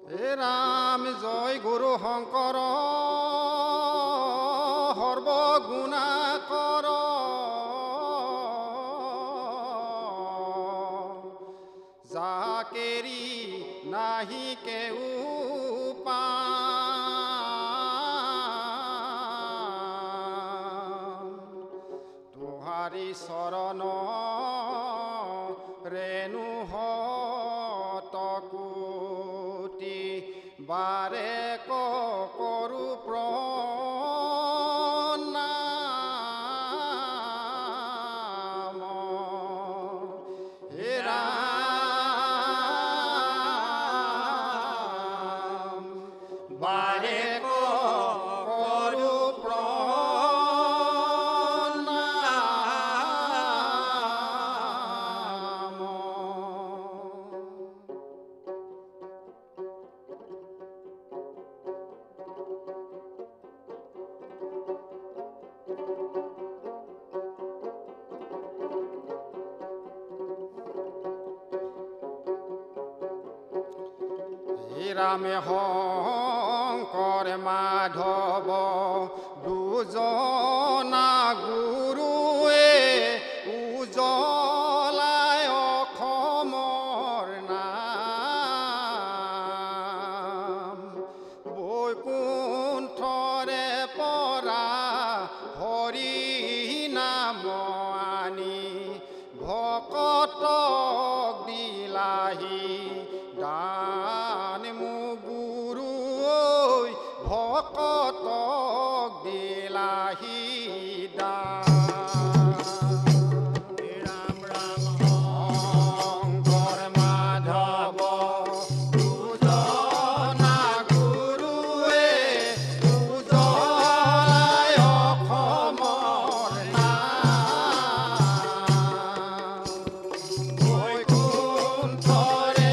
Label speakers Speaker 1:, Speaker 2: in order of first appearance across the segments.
Speaker 1: হে ৰাম জয় গুৰু শংকৰ সৰ্বগুণাকৰ যাকেৰি নাহি কেউ পাম তোহাৰি চৰণ ৰেণু হতকোটি বাৰে কৰো প্ৰণাম হে ৰাম বাৰে কৰো প্ৰণাম হে ৰামে শংকৰ মাধৱ দুজনা গুৰুৱে উজলাই অসমৰ নাম বৈকুণ্ঠৰে পৰা হৰি নাম আনি ভকতক দিলাহি দান গুৰু ঐ ভকতক দিলাহি দান ৰাম ৰাম শংকৰ মাধৱ দুজনা গুৰুৱে উজলাই অসমৰ নাম বৈকুণ্ঠৰে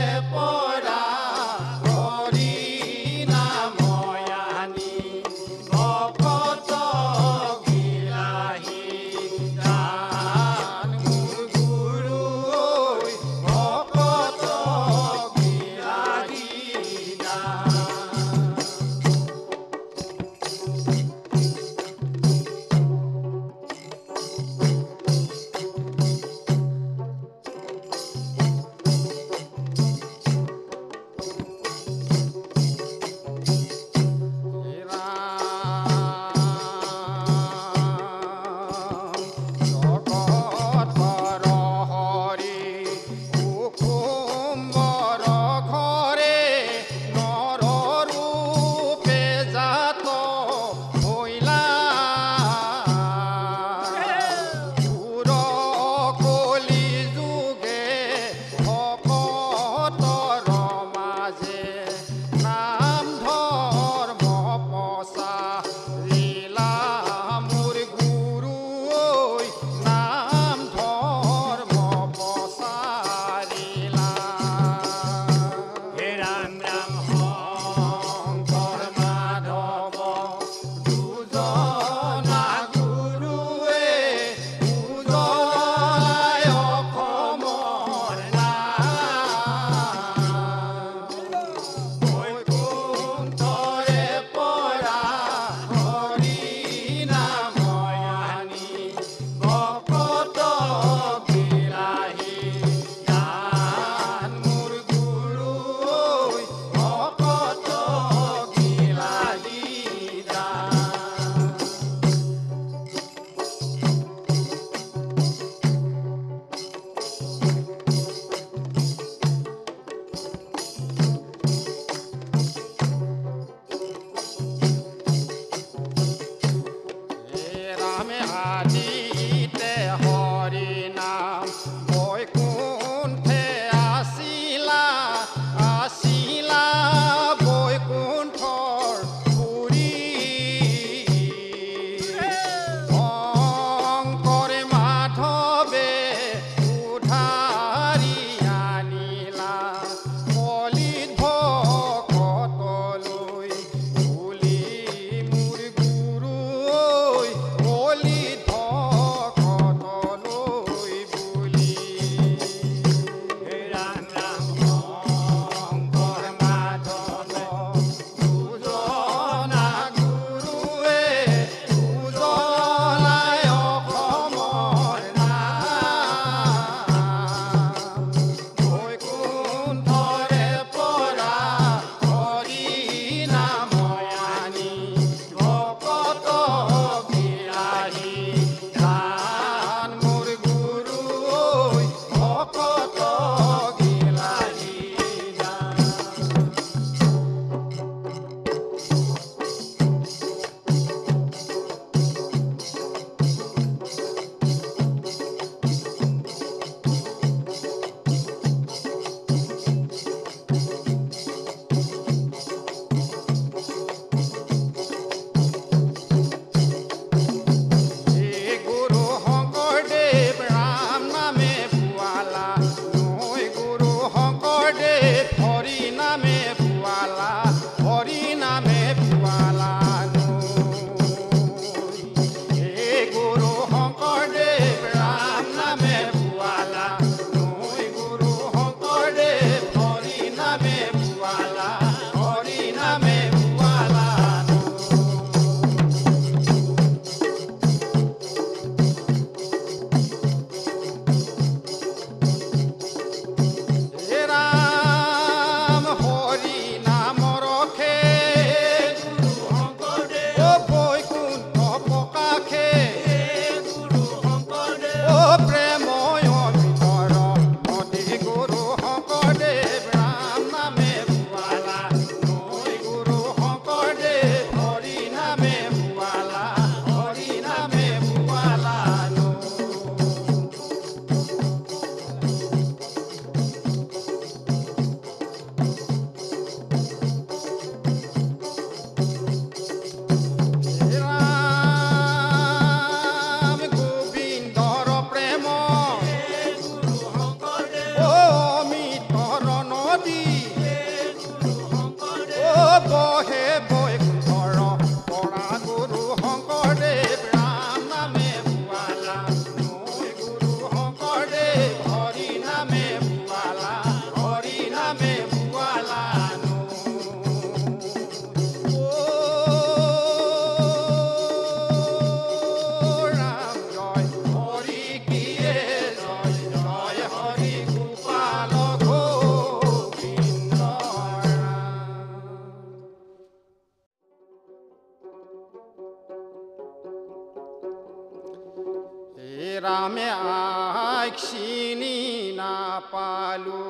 Speaker 1: ৰামে আইক চিনি নাপালো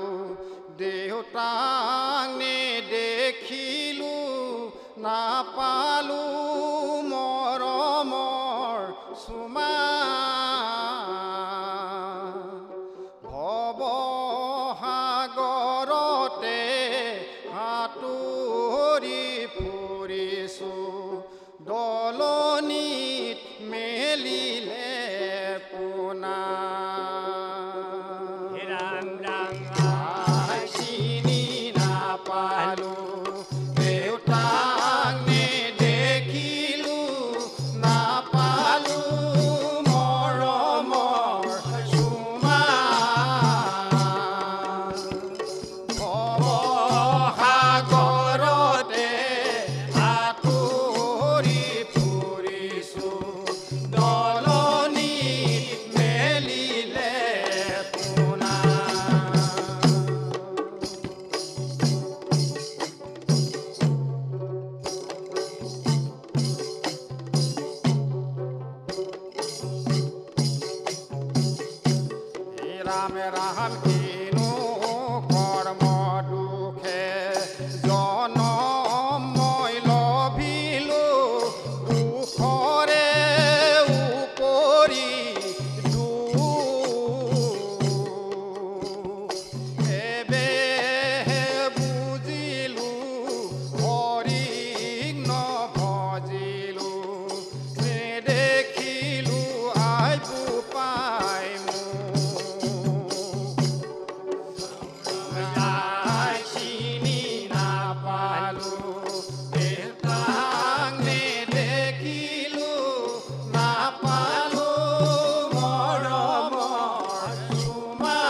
Speaker 1: দেউতাক নেদেখিলো নাপালো মৰমৰ চুমা ভৱসাগৰতে সাঁতুৰি ফুৰিছো দলনিত মেলিলে পোনা
Speaker 2: ৰাম ৰাম
Speaker 1: চিনি নাপালো দেউতাক নেদেখিলো নাপালো মৰমৰ চুমা ভৱসাগৰতে সাঁতুৰি ফুৰিছো দলনিত মেলিলে পোনা ৰাম ৰাম কিনো কৰ্ম দুখে জনম মই লভিলো দুখৰে উপৰি এবেহে বুজিলো হৰিক নভজিলো নেদেখিলো আইবু পাই চিনি নাপালো দেউতাক নেদেখিলো নাপালো মৰমৰ চুমা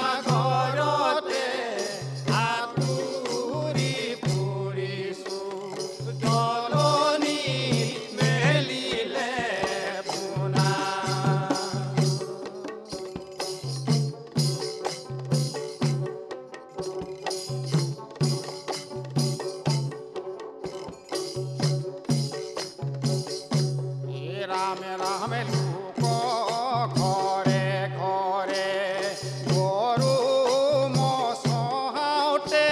Speaker 1: ভৱসাগৰতে সাঁতুৰি ফুৰিছো দলনিত মেলিলে পোনা ৰাম ৰাম লোক ঘৰে ঘৰে গৰু মচহাওঁতে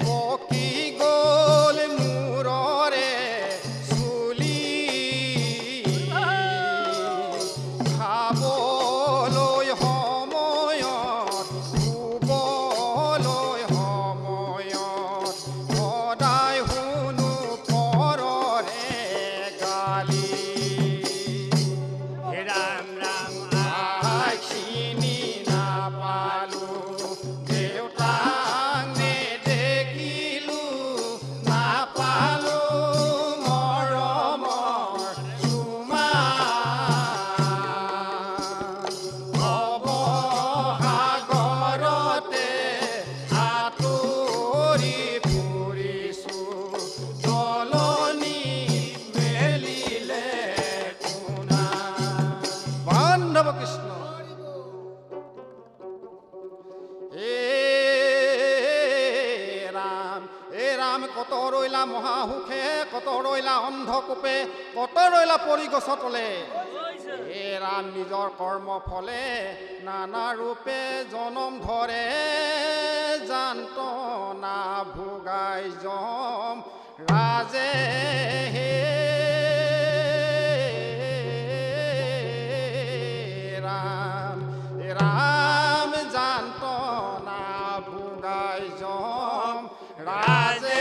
Speaker 1: পকি গ'ল মূৰৰে চুলি খাবলৈ সময়ত শুবলৈ সময়ত সদায় শুনো পৰৰে গালি
Speaker 2: ৰাম ৰাম
Speaker 1: আইক চিনি নাপালো দেউতাক নেদেখিলো নাপালো মৰমৰ চুমা ভৱসাগৰতে সাঁতুৰি ফুৰিছো দলনিত মেলিলে পোনা বান্ধৱ কৃষ্ণ এ ৰাম কত ৰৈলা মহাসুখে কত ৰৈলা অন্ধকূপে কত ৰৈলা পৰি গছ তলে হে ৰাম নিজৰ কৰ্ম ফলে নানা ৰূপে জনম ধৰে যান্তনা ভোগাই যম ৰাজে হে ৰাম ৰাম যান্তনা ভোগাই যম ৰাজে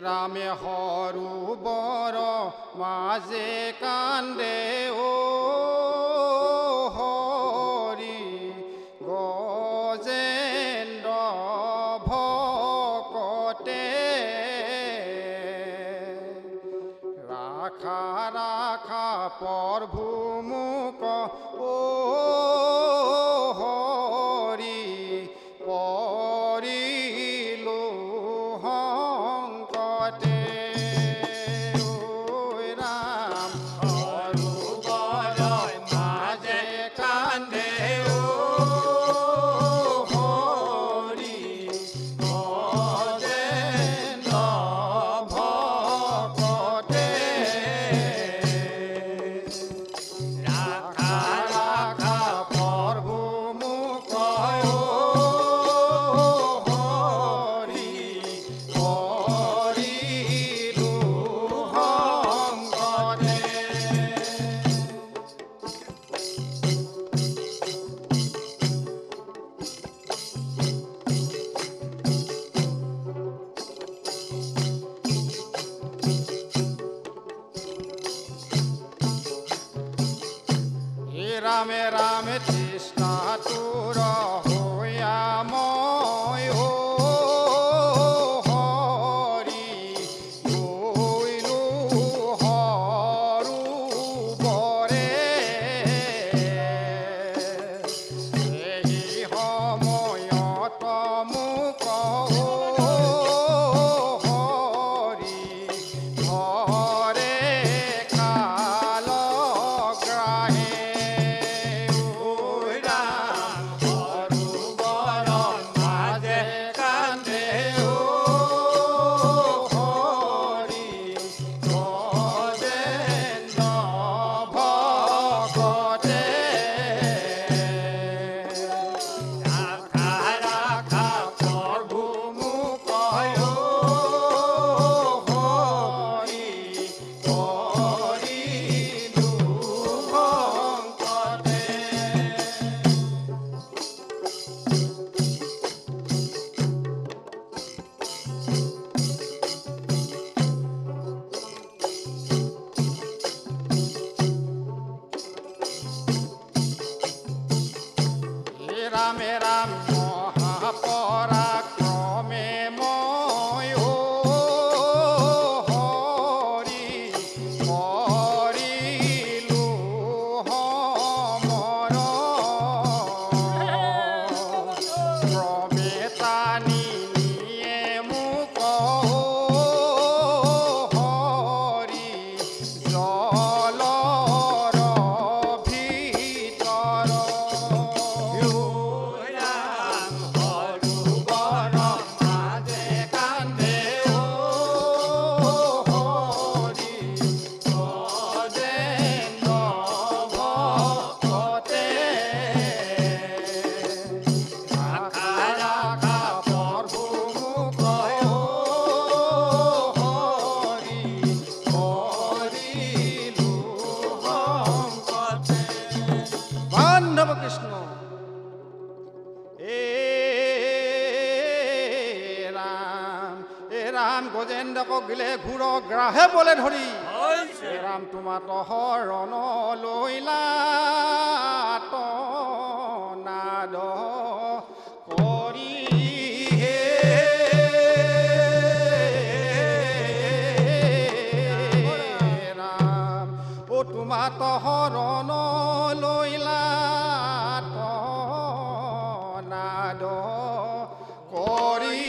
Speaker 1: ৰামে সৰু বৰ মাজে কান্দে অ হৰি গজেন্দ্ৰ ভকতে ৰাখা ৰাখা প্ৰভু মোক অ হৰি পৰিলো সংকটে ঐ ৰাম সৰু বৰ মাজে কান্দে অ হৰি গজেন্দ্ৰ ভকতে ৰাখা ৰাখা প্ৰভু মোক অ হৰি পৰিলো সংকটে ৰামে ৰামে তৃষ্ণা তোৰ হৈয়া মই অ হৰি গৈলো সৰু বৰে এই সময়ত মোক অ হৰি ঘৰে কালগ্ৰাহে ৰামে ৰাম মহাপৰাক্ৰমে মই অ হৰি কৰিলো সমৰ ক্ৰমে টানি নিয়ে মোক অ হৰি জলৰ ভিতৰ কৃষ্ণ ৰাম গজেন্দ্ৰক গিলে ঘূৰ গ্ৰাহে বলে ধৰি ৰাম তোমাৰ শৰণ লৈলা নাদ কৰি ৰাম অ তোমাৰ শৰণ লৈলা নাদ কৰি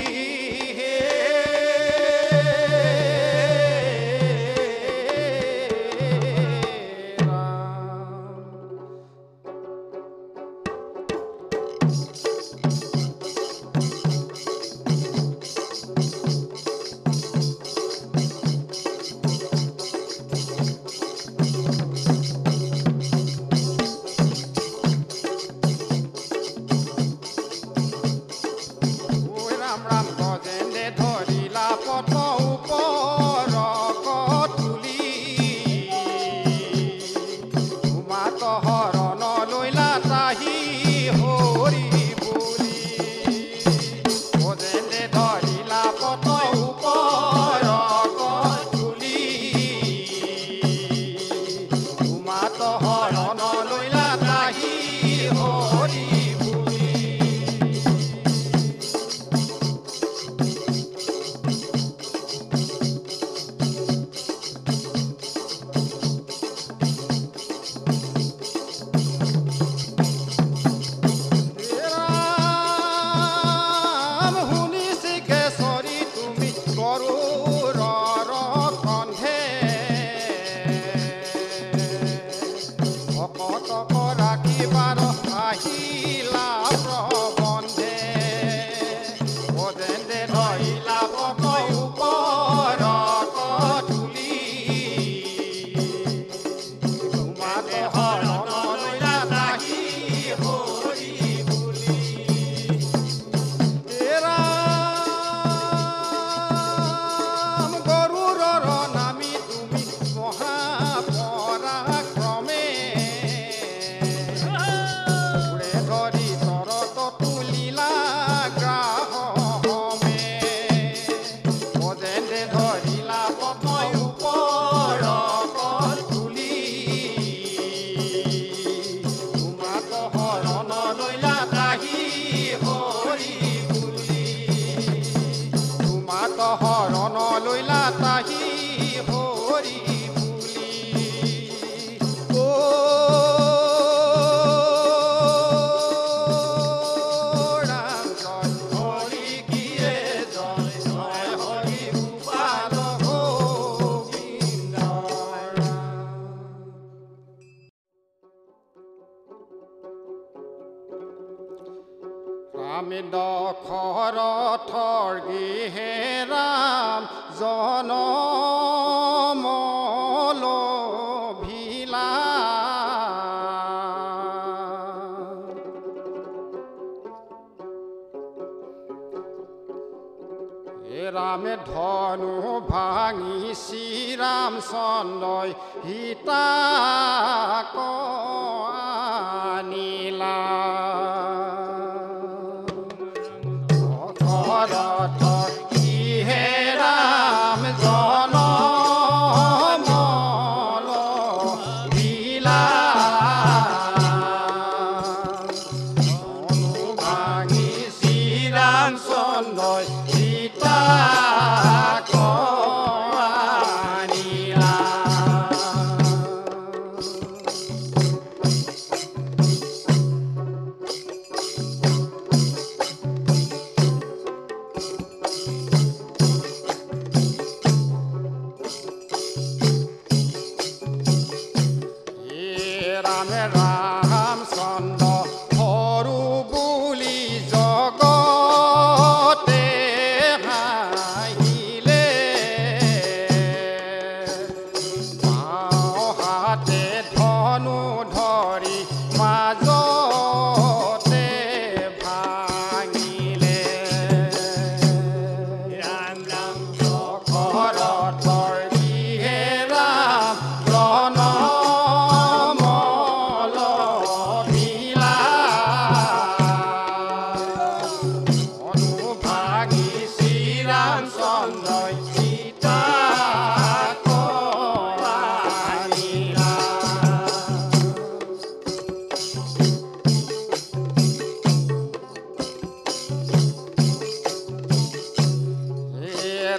Speaker 1: দশৰথৰ গৃহে ৰাম জনম লভিলা। ৰামে ধনু ভাঙি শ্ৰীৰামচন্দ্ৰই সীতাক আনিলা। দশৰথৰ গৃহে ৰাম জনম লভিলা। ধনু ভাঙি শ্ৰীৰামচন্দ্ৰই সীতাক আনিলা। ৰামে ৰামচন্দ্ৰ সৰু বুলি জগতে হাঁহিলে। বাওঁ হাতে ধনু ধৰি মাজতে ভাঙিলে।
Speaker 2: ৰাম ৰাম
Speaker 1: দশৰথৰ গৃহে ৰাম জনম লভিলা। ধনু ভাঙি শ্ৰীৰামচন্দ্ৰই সীতাক আনিলা।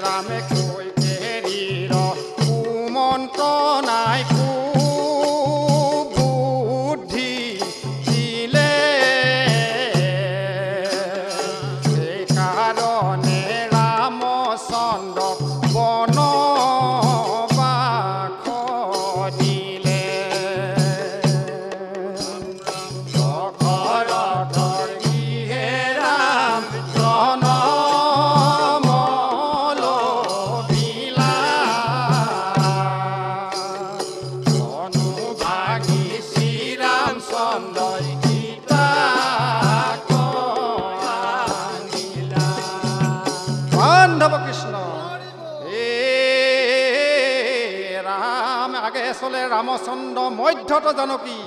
Speaker 1: ৰামে কৈ কেৰিৰ কুমন্ত্ৰ নাই কুবুদ্ধি দিলে। সেইকাৰণে ৰামচন্দ্ৰক বনবাস দিলে। দশৰথৰ গৃহে ৰাম জনম লভিলা। ধনু ভাঙি শ্ৰীৰামচন্দ্ৰই সীতাক আনিলা। বান্ধৱ কৃষ্ণ রাম আগে চলে রামচন্দ্র মধ্যত জানকী।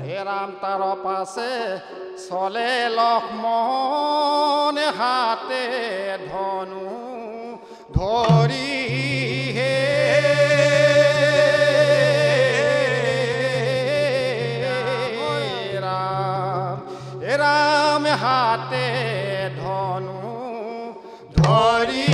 Speaker 1: হে রাম তার পাশে চলে লক্ষ্মণ হাতে ধনু ধরি। হে রাম হে রাম হাতে ধনু ধরি।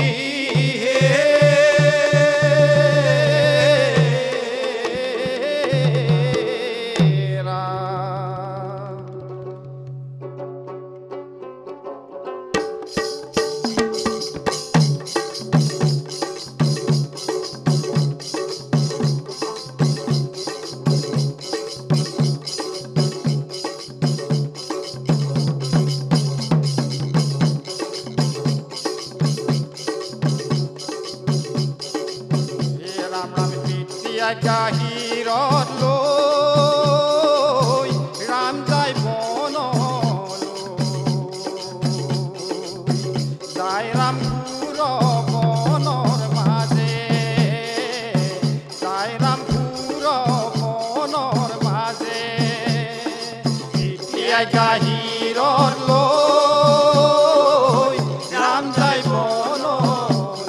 Speaker 1: গাহিৰত লৈ ৰাম যায় বনলৈ। যায় ৰাম ঘূৰ বনৰ মাজে। যায় ৰাম ঘূৰ বনৰ মাজে। এতিয়া গাহিৰত লৈ ৰাম যায় বনলৈ।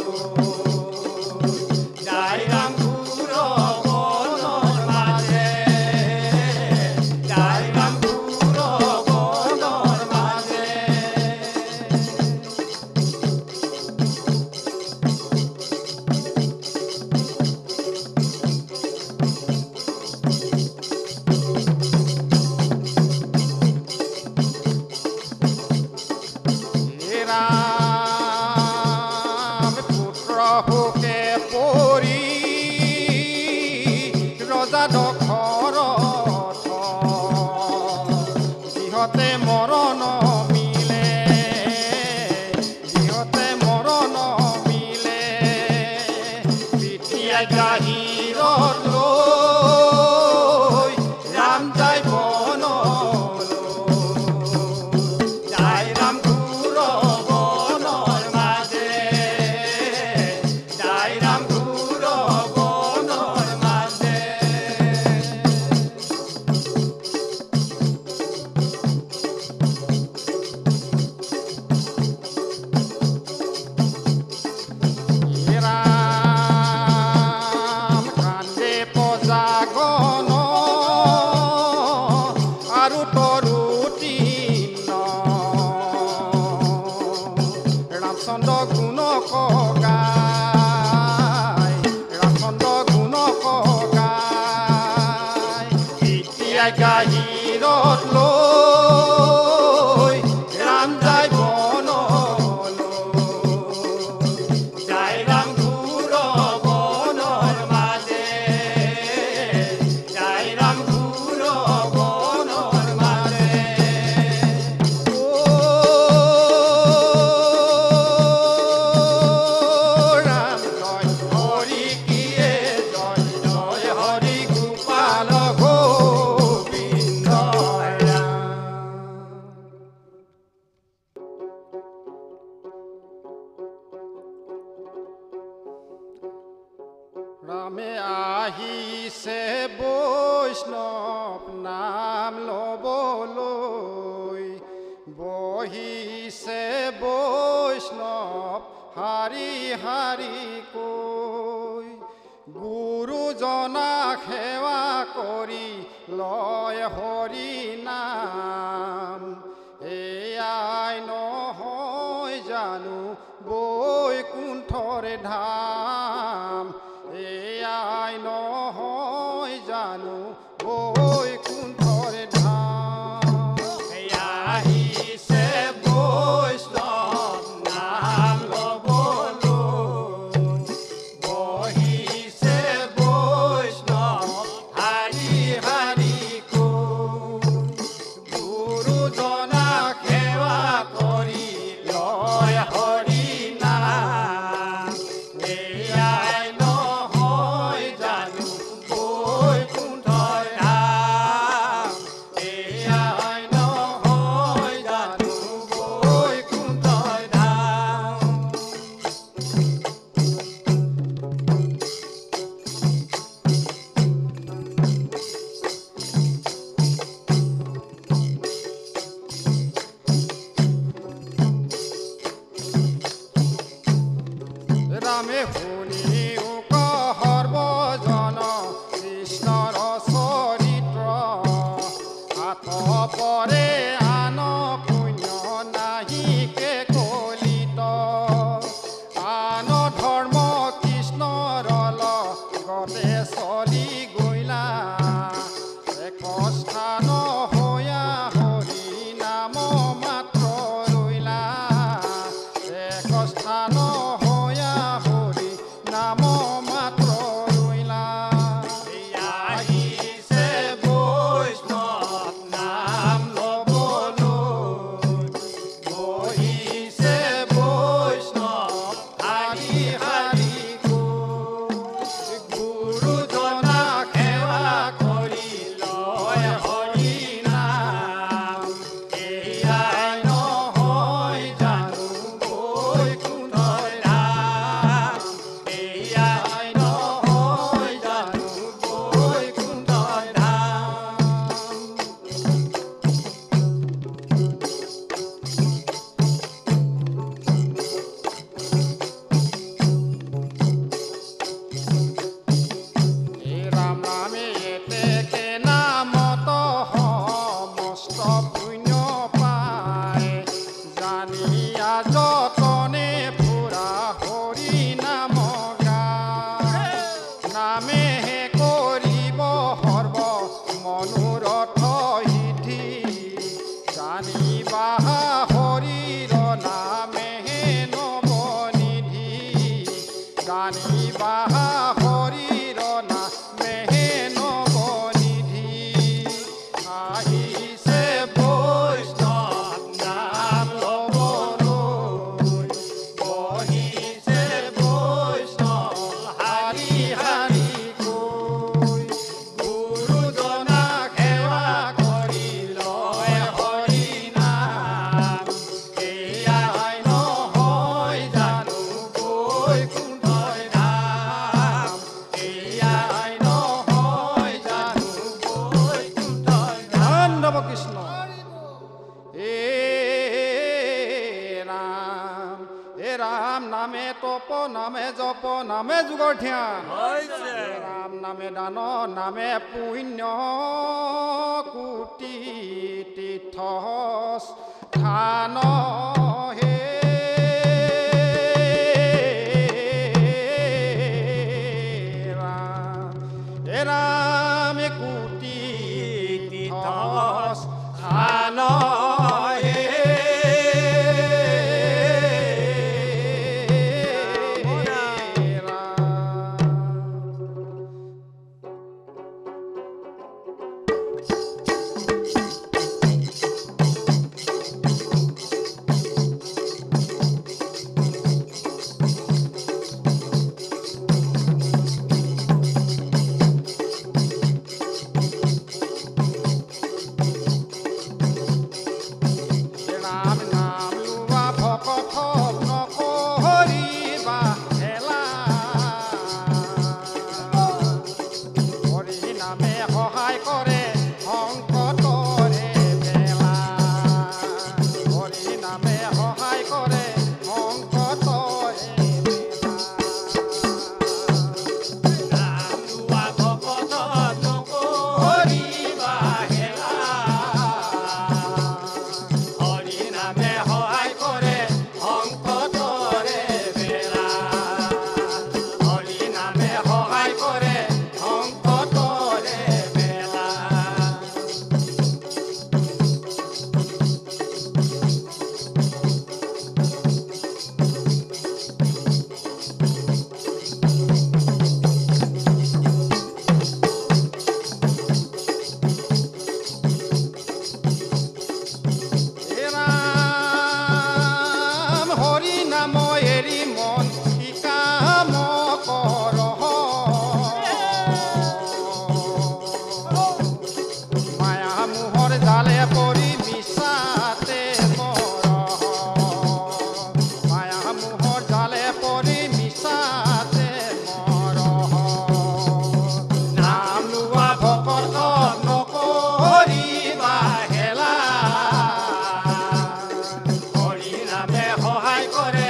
Speaker 1: যায় ৰাম ৰামে আহিছে বৈষ্ণৱ নাম ল'বলৈ, বহিছে বৈষ্ণৱ শাৰী শাৰীকৈ, গুৰুজনাক সেৱা কৰি লয় হৰি নাম। এয়াই নহয় জানো বৈকুণ্ঠৰ ধাম, এয়াই নহয় জানো বৈকুণ্ঠৰ ধাম।
Speaker 2: আহিছে বৈষ্ণৱ নাম ল'বলৈ, বহিছে বৈষ্ণৱ শাৰী শাৰীকৈ, গুৰুজনাক সেৱা কৰি লয় হৰি নাম। এয়াই নহয় জানো বৈকুণ্ঠৰ ধাম, এয়াই নহয় জানো বৈকুণ্ঠৰ ধাম।
Speaker 1: ৰামে শুনিও সৰ্বজন কৃষ্ণৰ চৰিত্ৰ, হাত পৰে আন পুণ্য নাহিকে কলিত, আন ধৰ্ম কৃষ্ণৰ লগতে চলি গইলা, এক স্থান হৈয়া হৰি নাম মাত্ৰ ৰৈলা, এক স্থান হৈয়া হৰি নাম মাত্ৰ ৰৈলা।
Speaker 2: আহিছে বৈষ্ণৱ নাম ল'বলৈ, বহিছে বৈষ্ণৱ শাৰী শাৰীকৈ, গুৰুজনাক সেৱা কৰি লয় হৰি নাম। এয়াই নহয় জানো বৈকুণ্ঠৰ ধাম, এয়াই নহয় জানো বৈকুণ্ঠৰ ধাম।
Speaker 1: ৰাম নামে এতেকে নামত সমস্ত পুণ্য পায়, জানিয়া যতনে ফুৰা হৰি নাম গায়, নামেহে কৰিব সৰ্ব মনোৰথ সিদ্ধি, জানিবা হৰিৰ নামেহে নৱনিধি, জানিবা হৰিৰ নামেহে নৱনিধি। আহিছে
Speaker 2: বৈষ্ণৱ নাম ল'বলৈ, বহিছে বৈষ্ণৱ শাৰী শাৰীকৈ, গুৰুজনাক সেৱা কৰি লয় হৰি নাম। এয়াই নহয় জানো বৈকুণ্ঠৰ ধাম, এয়াই নহয় জানো বৈকুণ্ঠৰ ধাম।
Speaker 1: নৱ কৃষ্ণ। এ ৰাম নামে তপ নামে জপ নামে যুগৰ ধ্যান, ৰাম নামে দান নামে পুণ্য কোটি তীৰ্থ স্থান হে। ৰামে কোটি তীৰ্থ স্থান হে।
Speaker 2: সহায় কৰে